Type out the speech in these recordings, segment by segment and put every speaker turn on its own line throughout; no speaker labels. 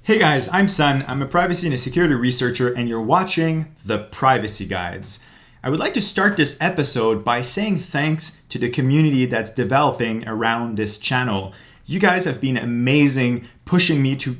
Hey guys, I'm Sun. I'm a privacy and a security researcher, and you're watching The Privacy Guides. I would like to start this episode by saying thanks to the community that's developing around this channel. You guys have been amazing, pushing me to,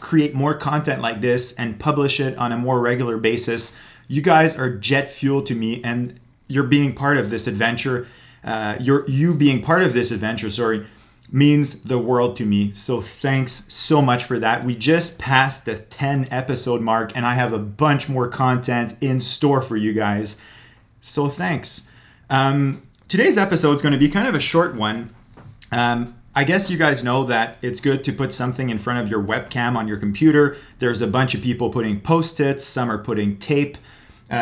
create more content like this and publish it on a more regular basis. You guys are jet fuel to me, and you're being part of this adventure. You being part of this adventure, means the world to me. So thanks so much for that. We just passed the 10 episode mark and I have a bunch more content in store for you guys. So thanks. Today's episode is going to be kind of a short one. I guess you guys know that it's good to put something in front of your webcam on your computer. There's a bunch of people putting post-its, some are putting tape.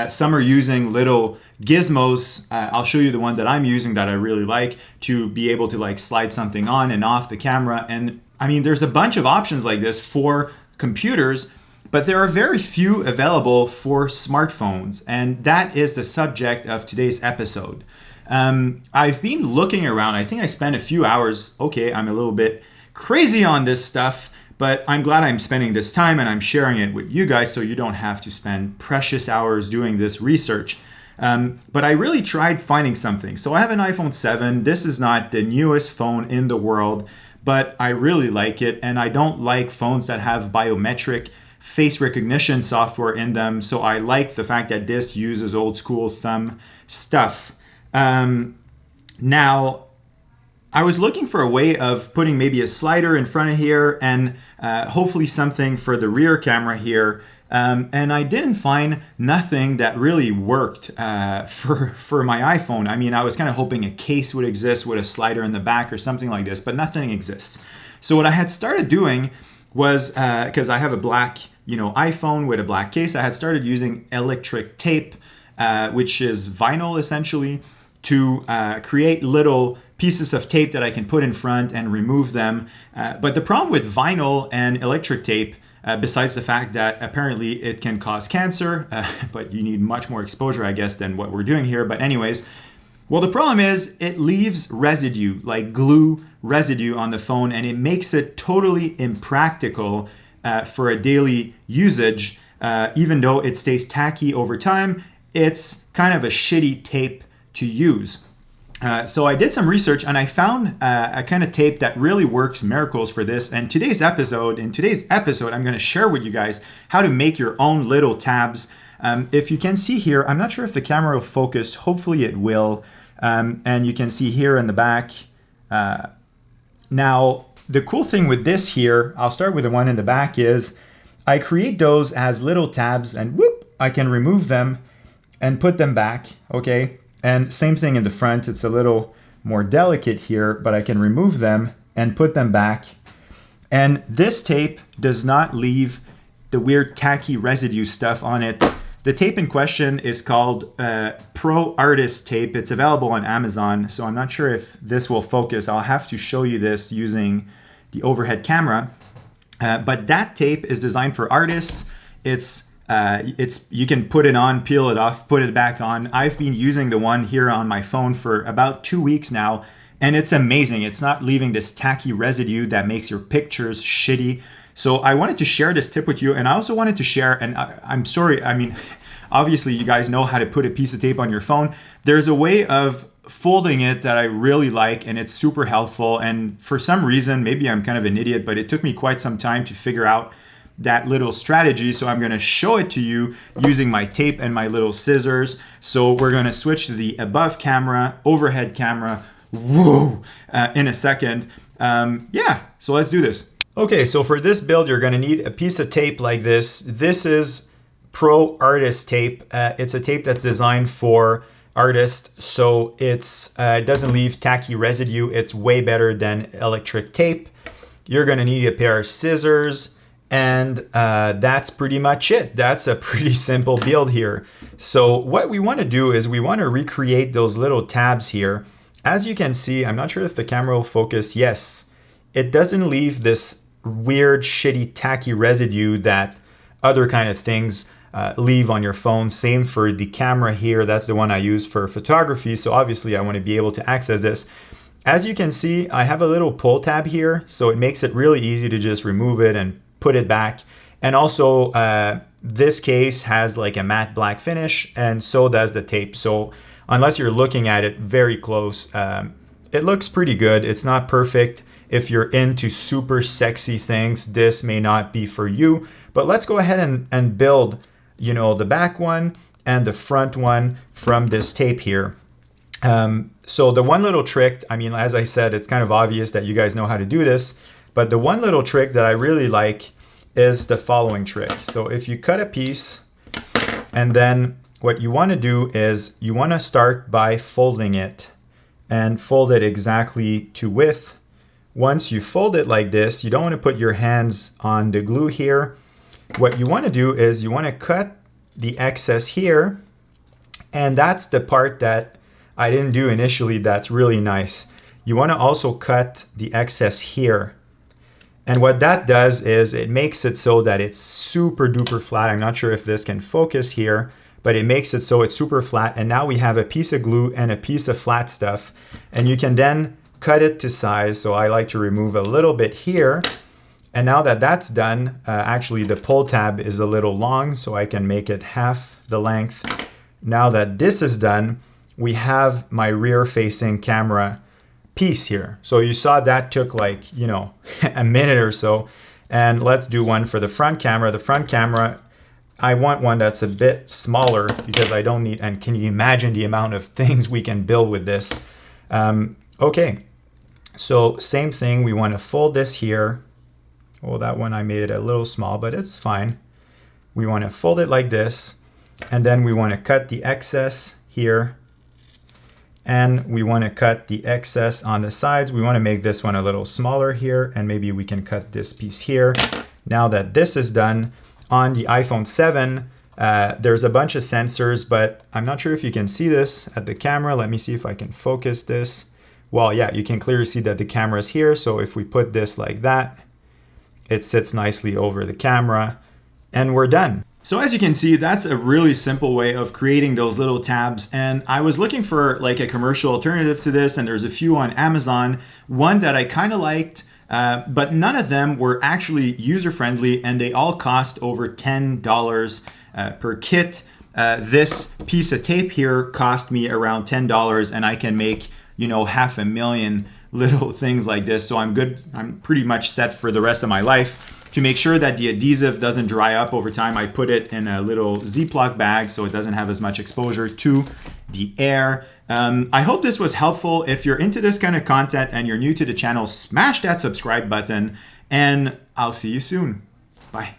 Some are using little gizmos. I'll show you the one that I'm using that I really like to be able to slide something on and off the camera. And I mean, there's a bunch of options like this for computers, but there are very few available for smartphones. And that is the subject of today's episode. I've been looking around. I think I spent a few hours. Okay, I'm a little bit crazy on this stuff, but I'm glad I'm spending this time and I'm sharing it with you guys so you don't have to spend precious hours doing this research. But I really tried finding something. So I have an iPhone 7. This is not the newest phone in the world, but I really like it. And I don't like phones that have biometric face recognition software in them. So I like the fact that this uses old school thumb stuff. Now, I was looking for a way of putting maybe a slider in front of here and hopefully something for the rear camera here. And I didn't find nothing that really worked for my iPhone. I mean, I was kind of hoping a case would exist with a slider in the back or something like this, but nothing exists. So what I had started doing was, because I have a black iPhone with a black case, I had started using electric tape, which is vinyl essentially, to create little pieces of tape that I can put in front and remove them. But the problem with vinyl and electric tape, besides the fact that apparently it can cause cancer, but you need much more exposure, I guess, than what we're doing here. But anyways, well, the problem is it leaves residue, like glue residue on the phone, and it makes it totally impractical for a daily usage. Even though it stays tacky over time, it's kind of a shitty tape to use. So I did some research and I found a kind of tape that really works miracles for this. And in today's episode, I'm going to share with you guys how to make your own little tabs. If you can see here, I'm not sure if the camera will focus. Hopefully it will. And you can see here in the back. Now, the cool thing with this here, I'll start with the one in the back, is I create those as little tabs and whoop, I can remove them and put them back, okay? And same thing in the front, it's a little more delicate here, but I can remove them and put them back. And this tape does not leave the weird tacky residue stuff on it. The tape in question is called Pro Artist tape. It's available on Amazon, so I'm not sure if this will focus. I'll have to show you this using the overhead camera. But that tape is designed for artists. It's you can put it on, peel it off, put it back on. I've been using the one here on my phone for about 2 weeks now, and it's amazing. It's not leaving this tacky residue that makes your pictures shitty. So I wanted to share this tip with you, and I also wanted to share, and I'm sorry, I mean, obviously you guys know how to put a piece of tape on your phone. There's a way of folding it that I really like, and it's super helpful. And for some reason, maybe I'm kind of an idiot, but it took me quite some time to figure out that little strategy. So I'm going to show it to you using my tape and my little scissors. So we're going to switch to the above camera, overhead camera, in a second. So let's do this. Okay, so for this build, you're going to need a piece of tape like this. This is Pro Artist tape. It's a tape that's designed for artists, so it doesn't leave tacky residue. It's way better than electric tape. You're going to need a pair of scissors, and that's pretty much it. That's a pretty simple build here. So what we want to do is we want to recreate those little tabs here. As you can see, I'm not sure if the camera will focus. Yes, it doesn't leave this weird, shitty, tacky residue that other kind of things leave on your phone. Same for the camera here. That's the one I use for photography. So obviously I want to be able to access this. As you can see, I have a little pull tab here, so it makes it really easy to just remove it and put it back. And also this case has like a matte black finish, and so does the tape. So unless you're looking at it very close, it looks pretty good. It's not perfect. If you're into super sexy things, this may not be for you. But let's go ahead and build, you know, the back one and the front one from this tape here. So the one little trick, I mean, as I said, it's kind of obvious that you guys know how to do this, but the one little trick that I really like is the following trick. So if you cut a piece, and then what you want to do is you want to start by folding it and fold it exactly to width. Once you fold it like this, you don't want to put your hands on the glue here. What you want to do is you want to cut the excess here, and that's the part that I didn't do initially. That's really nice. You want to also cut the excess here. And what that does is it makes it so that it's super duper flat. I'm not sure if this can focus here, but it makes it so it's super flat. And now we have a piece of glue and a piece of flat stuff. And you can then cut it to size. So I like to remove a little bit here. And now that that's done, actually the pull tab is a little long, so I can make it half the length. Now that this is done, we have my rear facing camera piece here. So you saw that took like, you know, a minute or so. And let's do one for the front camera. The front camera, I want one that's a bit smaller because I don't need, and can you imagine the amount of things we can build with this? Okay, so same thing, we want to fold this here. Well, that one I made it a little small, but it's fine. We want to fold it like this, and then we want to cut the excess here. And we want to cut the excess on the sides. We want to make this one a little smaller here, and maybe we can cut this piece here. Now that this is done, on the iPhone 7, there's a bunch of sensors, but I'm not sure if you can see this at the camera. Let me see if I can focus this. Well, yeah, you can clearly see that the camera is here. So if we put this like that, it sits nicely over the camera, and we're done. So as you can see, that's a really simple way of creating those little tabs. And I was looking for like a commercial alternative to this, and there's a few on Amazon. One that I kind of liked, but none of them were actually user-friendly, and they all cost over $10 per kit. This piece of tape here cost me around $10, and I can make, you know, 500,000 little things like this. So I'm good. I'm pretty much set for the rest of my life. To make sure that the adhesive doesn't dry up over time, I put it in a little Ziploc bag so it doesn't have as much exposure to the air. I hope this was helpful. If you're into this kind of content and you're new to the channel, smash that subscribe button, and I'll see you soon. Bye.